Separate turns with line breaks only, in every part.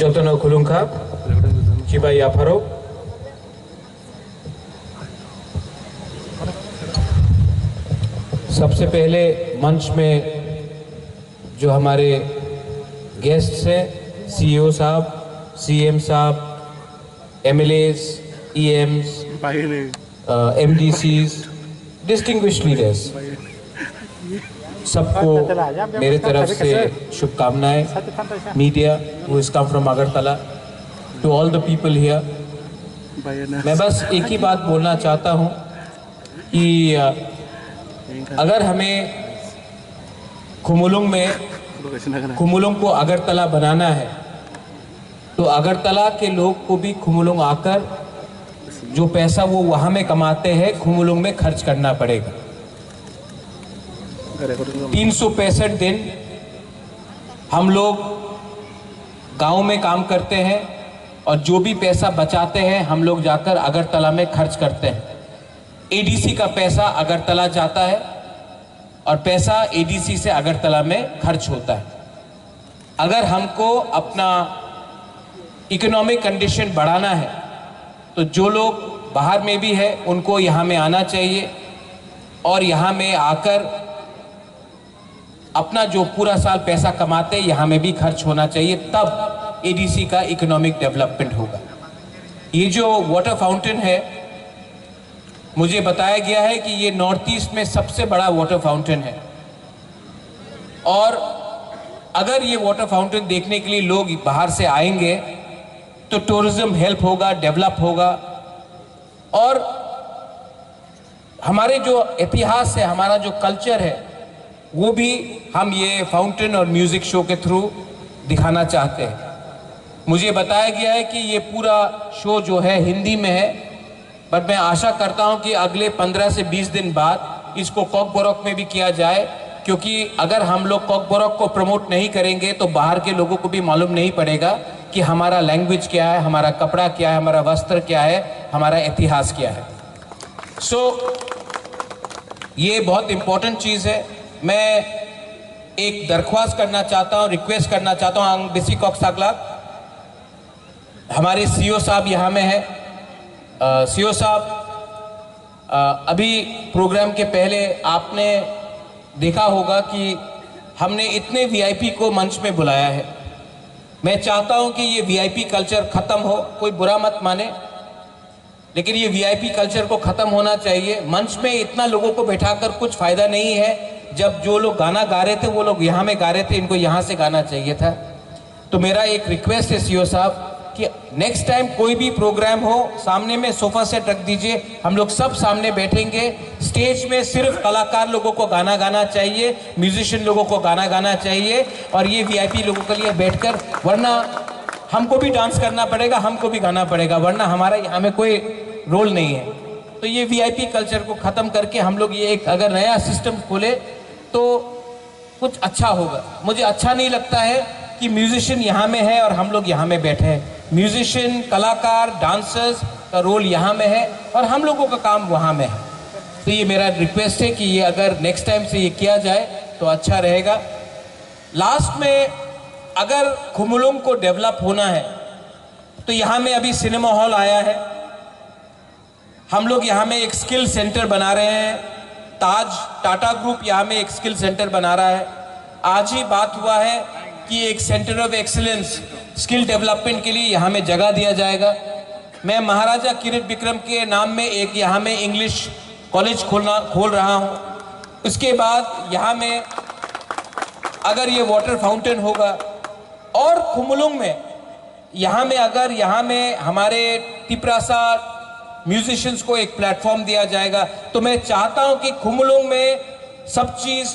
Jotano Kulunka, Chiba Yaparo. सबसे पहले मंच में जो हमारे गेस्ट्स हैं, सीईओ साहब, सीएम साहब, एमएलएज, ईएम्स, एमडीसीज, डिस्टिंग्विश्ड लीडर्स, सबको मेरे तरफ से शुभकामनाएं. Media who has come from Agartala, to all the people here. मैं बस एक ही बात बोलना चाहता हूँ कि अगर हमें खुमुलुंग को अगरतला बनाना है तो अगरतला के लोग को भी खुमुलुंग आकर जो पैसा वो वहाँ में कमाते हैं खुमुलुंग में खर्च करना पड़ेगा. 365 दिन हम लोग गांव में काम करते हैं और जो भी पैसा बचाते हैं हम लोग जाकर अगरतला में खर्च करते हैं. एडीसी का पैसा अगरतला जाता है और पैसा एडीसी से अगरतला में खर्च होता है. अगर हमको अपना इकोनॉमिक कंडीशन बढ़ाना है तो जो लोग बाहर में भी है उनको यहाँ में आना चाहिए और यहाँ में आकर अपना जो पूरा साल पैसा कमाते यहाँ में भी खर्च होना चाहिए, तब एडीसी का इकोनॉमिक डेवलपमेंट होगा. ये जो वाटर फाउंटेन है, मुझे बताया गया है कि ये नॉर्थ ईस्ट में सबसे बड़ा वाटर फाउंटेन है और अगर ये वाटर फाउंटेन देखने के लिए लोग बाहर से आएंगे तो टूरिज्म हेल्प होगा, डेवलप होगा और हमारे जो इतिहास है, हमारा जो कल्चर है, वो भी हम ये फाउंटेन और म्यूजिक शो के थ्रू दिखाना चाहते हैं. मुझे बताया गया है कि ये पूरा शो जो है हिंदी में है, बट मैं आशा करता हूं कि अगले 15 से 20 दिन बाद इसको कॉकबोरॉक में भी किया जाए, क्योंकि अगर हम लोग कॉकबोरॉक को प्रमोट नहीं करेंगे तो बाहर के लोगों को भी मालूम नहीं पड़ेगा कि हमारा लैंग्वेज क्या है, हमारा कपड़ा क्या है, हमारा वस्त्र क्या है, हमारा इतिहास क्या है. सो ये बहुत इम्पोर्टेंट चीज़ है. मैं एक दरख्वास्त करना चाहता हूँ, रिक्वेस्ट करना चाहता हूँ आंग बिसी कॉक्साकलाक, हमारे सीईओ साहब यहाँ में है. सीईओ साहब, अभी प्रोग्राम के पहले आपने देखा होगा कि हमने इतने वीआईपी को मंच में बुलाया है. मैं चाहता हूं कि ये वीआईपी कल्चर ख़त्म हो, कोई बुरा मत माने, लेकिन ये वीआईपी कल्चर को ख़त्म होना चाहिए. मंच में इतना लोगों को बैठाकर कुछ फ़ायदा नहीं है. जब जो लोग गाना गा रहे थे वो लोग यहाँ में गा रहे थे, इनको यहाँ से गाना चाहिए था. तो मेरा एक रिक्वेस्ट है सीईओ साहब कि नेक्स्ट टाइम कोई भी प्रोग्राम हो, सामने में सोफा सेट रख दीजिए, हम लोग सब सामने बैठेंगे. स्टेज में सिर्फ कलाकार लोगों को गाना गाना चाहिए, म्यूजिशियन लोगों को गाना गाना चाहिए और ये वीआईपी लोगों के लिए बैठकर, वरना हमको भी डांस करना पड़ेगा, हमको भी गाना पड़ेगा, वरना हमारा यहाँ में कोई रोल नहीं है. तो ये वीआईपी कल्चर को ख़त्म करके हम लोग ये एक अगर नया सिस्टम खोले तो कुछ अच्छा होगा. मुझे अच्छा नहीं लगता है कि म्यूजिशियन यहाँ में है और हम लोग यहाँ में बैठे हैं. म्यूजिशियन, कलाकार, डांसर्स का रोल यहाँ में है और हम लोगों का काम वहाँ में है. तो ये मेरा रिक्वेस्ट है कि ये अगर नेक्स्ट टाइम से ये किया जाए तो अच्छा रहेगा. लास्ट में अगर खुमुलुंग को डेवलप होना है तो यहाँ में अभी सिनेमा हॉल आया है, हम लोग यहाँ में एक स्किल सेंटर बना रहे हैं. ताज टाटा ग्रुप यहाँ में एक स्किल सेंटर बना रहा है. आज ही बात हुआ है कि एक centre of excellence skill development के लिए यहाँ में जगह दिया जाएगा. मैं महाराजा किरीट विक्रम के नाम में एक यहाँ में इंग्लिश कॉलेज खोल रहा हूँ. उसके बाद यहाँ में अगर ये वाटर फाउंटेन होगा और खुमुलुंग में यहाँ में अगर यहाँ में हमारे तिपरासा म्यूजिशियंस को एक प्लेटफॉर्म दिया जाएगा तो मैं चाहता हूँ कि खुमुलुंग में सब चीज़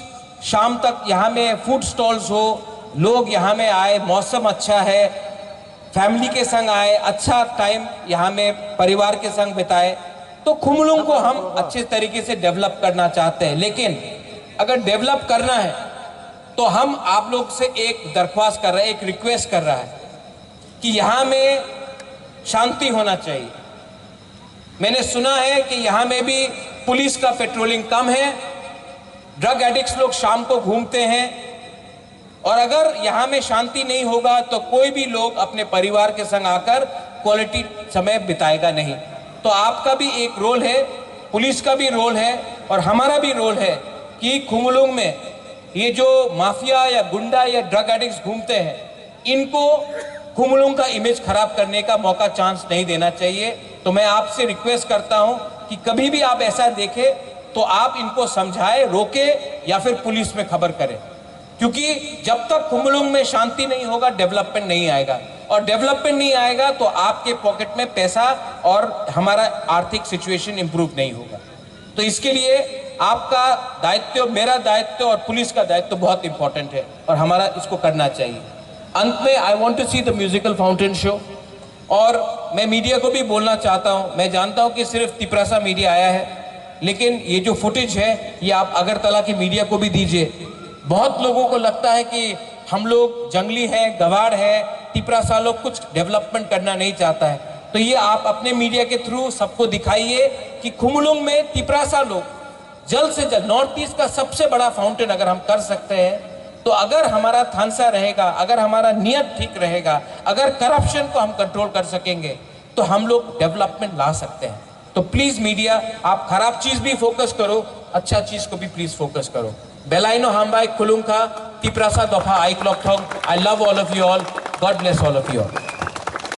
शाम तक यहाँ में फूड स्टॉल्स हो, लोग यहाँ में आए, मौसम अच्छा है, फैमिली के संग आए, अच्छा टाइम यहाँ में परिवार के संग बिताए. तो खुमुलुंग को हम अच्छे तरीके से डेवलप करना चाहते हैं. लेकिन अगर डेवलप करना है तो हम आप लोग से एक दरख्वास्त कर रहे हैं, एक रिक्वेस्ट कर रहा है कि यहाँ में शांति होना चाहिए. मैंने सुना है कि यहाँ में भी पुलिस का पेट्रोलिंग कम है, ड्रग एडिक्ट्स लोग शाम को घूमते हैं, और अगर यहाँ में शांति नहीं होगा तो कोई भी लोग अपने परिवार के संग आकर क्वालिटी समय बिताएगा नहीं। तो आपका भी एक रोल है, पुलिस का भी रोल है और हमारा भी रोल है कि खुमलुंग में ये जो माफिया या गुंडा या ड्रग एडिक्ट्स घूमते हैं, इनको खुमलुंग का इमेज खराब करने का मौका, चांस नहीं देना चाहिए। तो मैं आपसे रिक्वेस्ट करता हूं कि कभी भी आप ऐसा देखें तो आप इनको समझाएं, रोकें या फिर पुलिस में खबर करें, क्योंकि जब तक खुमलुंग में शांति नहीं होगा डेवलपमेंट नहीं आएगा, और डेवलपमेंट नहीं आएगा तो आपके पॉकेट में पैसा और हमारा आर्थिक सिचुएशन इंप्रूव नहीं होगा। तो इसके लिए आपका दायित्व, मेरा दायित्व और पुलिस का दायित्व बहुत इंपॉर्टेंट है और हमारा इसको करना चाहिए। अंत में I want to see the musical fountain show, और मैं मीडिया को भी बोलना चाहता हूं, मैं जानता हूं कि सिर्फ तिपरासा मीडिया आया है, लेकिन ये जो फुटेज है ये आप अगरतला की मीडिया को भी दीजिए। बहुत लोगों को लगता है कि हम लोग जंगली हैं, गवार है, तिपरासा लोग कुछ डेवलपमेंट करना नहीं चाहता है, तो ये आप अपने मीडिया के थ्रू सबको दिखाइए कि खुमलुंग में तिपरासा लोग जल्द से जल्द, नॉर्थ ईस्ट का सबसे बड़ा फाउंटेन अगर हम कर सकते हैं, तो अगर हमारा थानसा रहेगा, अगर हमारा नियत ठीक रहेगा, अगर करप्शन को हम कंट्रोल कर सकेंगे तो हम लोग डेवलपमेंट ला सकते हैं। तो प्लीज मीडिया, आप खराब चीज भी फोकस करो, अच्छा चीज को भी प्लीज फोकस करो। बेलाइनो हामबाई खुलुंग का तिपरासा दफा आई क्लॉक थोंग। I love all of you all, God bless all of you all.